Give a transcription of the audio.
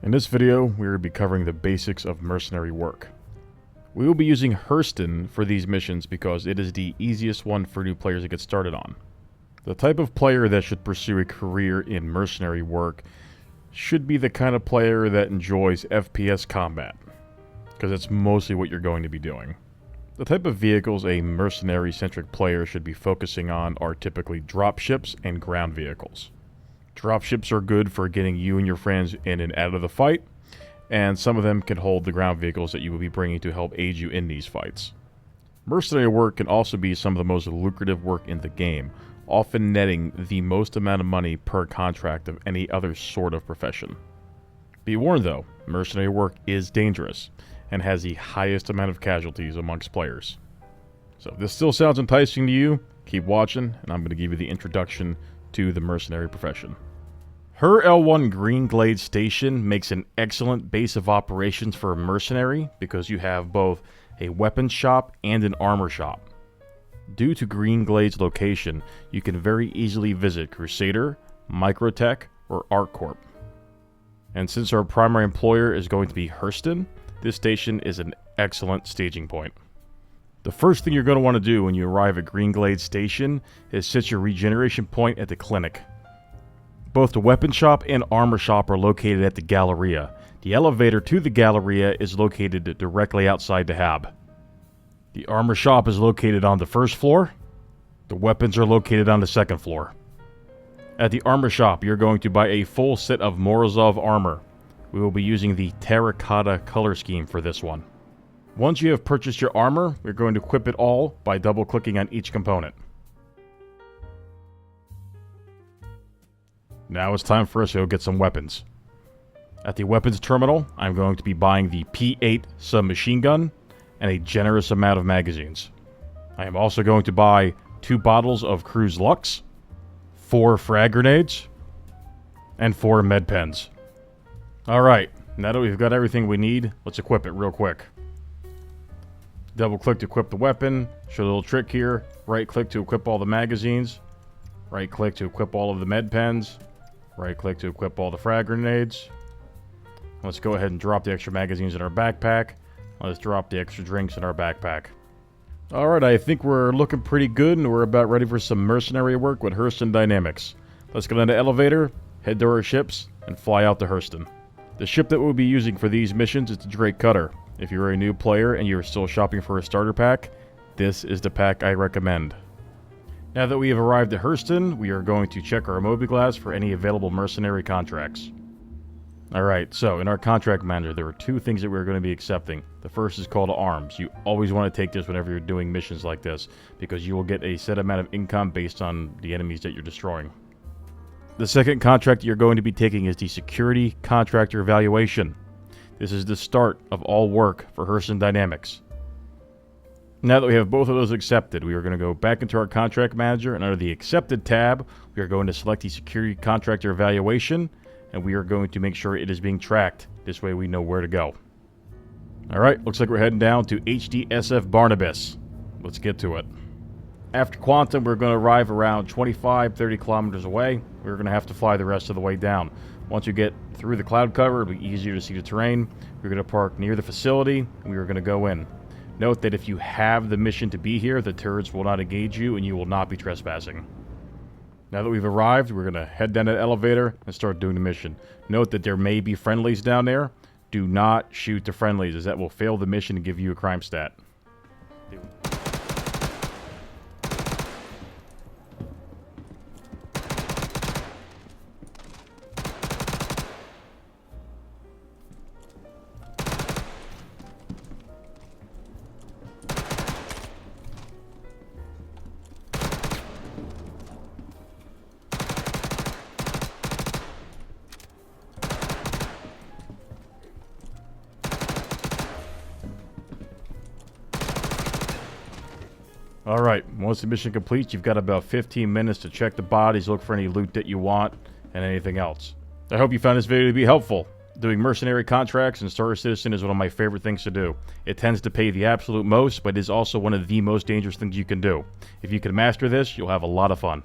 In this video, we will be covering the basics of mercenary work. We will be using Hurston for these missions because it is the easiest one for new players to get started on. The type of player that should pursue a career in mercenary work should be the kind of player that enjoys FPS combat, because it's mostly what you're going to be doing. The type of vehicles a mercenary-centric player should be focusing on are typically dropships and ground vehicles. Dropships are good for getting you and your friends in and out of the fight, and some of them can hold the ground vehicles that you will be bringing to help aid you in these fights. Mercenary work can also be some of the most lucrative work in the game, often netting the most amount of money per contract of any other sort of profession. Be warned though, mercenary work is dangerous, and has the highest amount of casualties amongst players. So if this still sounds enticing to you, keep watching, and I'm going to give you the introduction to the mercenary profession. Her L1 Green Glade Station makes an excellent base of operations for a mercenary because you have both a weapons shop and an armor shop. Due to Green Glade's location, you can very easily visit Crusader, Microtech, or ArcCorp. And since our primary employer is going to be Hurston, this station is an excellent staging point. The first thing you're going to want to do when you arrive at Green Glade Station is set your regeneration point at the clinic. Both the weapon shop and armor shop are located at the Galleria. The elevator to the Galleria is located directly outside the hab. The armor shop is located on the first floor. The weapons are located on the second floor. At the armor shop, you're going to buy a full set of Morozov armor. We will be using the terracotta color scheme for this one. Once you have purchased your armor, we're going to equip it all by double-clicking on each component. Now it's time for us to go get some weapons. At the weapons terminal, I'm going to be buying the P8 submachine gun and a generous amount of magazines. I am also going to buy 2 bottles of Cruise Lux, 4 frag grenades, and 4 med pens. Alright, now that we've got everything we need, let's equip it real quick. Double click to equip the weapon. Show a little trick here. Right click to equip all the magazines. Right click to equip all of the med pens. Right click to equip all the frag grenades. Let's go ahead and drop the extra magazines in our backpack. Let's drop the extra drinks in our backpack. Alright, I think we're looking pretty good and we're about ready for some mercenary work with Hurston Dynamics. Let's get on the elevator, head to our ships, and fly out to Hurston. The ship that we'll be using for these missions is the Drake Cutter. If you're a new player and you're still shopping for a starter pack, this is the pack I recommend. Now that we have arrived at Hurston, we are going to check our Mobiglass for any available mercenary contracts. Alright, so in our contract manager, there are 2 things that we're going to be accepting. The first is call to arms. You always want to take this whenever you're doing missions like this, because you will get a set amount of income based on the enemies that you're destroying. The second contract you're going to be taking is the Security Contractor Evaluation. This is the start of all work for Hurston Dynamics. Now that we have both of those accepted, we are going to go back into our contract manager, and under the Accepted tab, we are going to select the Security Contractor Evaluation, and we are going to make sure it is being tracked. This way we know where to go. Alright, looks like we're heading down to HDSF Barnabas. Let's get to it. After Quantum, we're going to arrive around 25-30 kilometers away. We're going to have to fly the rest of the way down. Once you get through the cloud cover, it'll be easier to see the terrain. We're going to park near the facility, and we are going to go in. Note that if you have the mission to be here, the turrets will not engage you, and you will not be trespassing. Now that we've arrived, we're going to head down the elevator and start doing the mission. Note that there may be friendlies down there. Do not shoot the friendlies, as that will fail the mission and give you a crime stat. Alright, once the mission completes, you've got about 15 minutes to check the bodies, look for any loot that you want, and anything else. I hope you found this video to be helpful. Doing mercenary contracts and Starter Citizen is one of my favorite things to do. It tends to pay the absolute most, but is also one of the most dangerous things you can do. If you can master this, you'll have a lot of fun.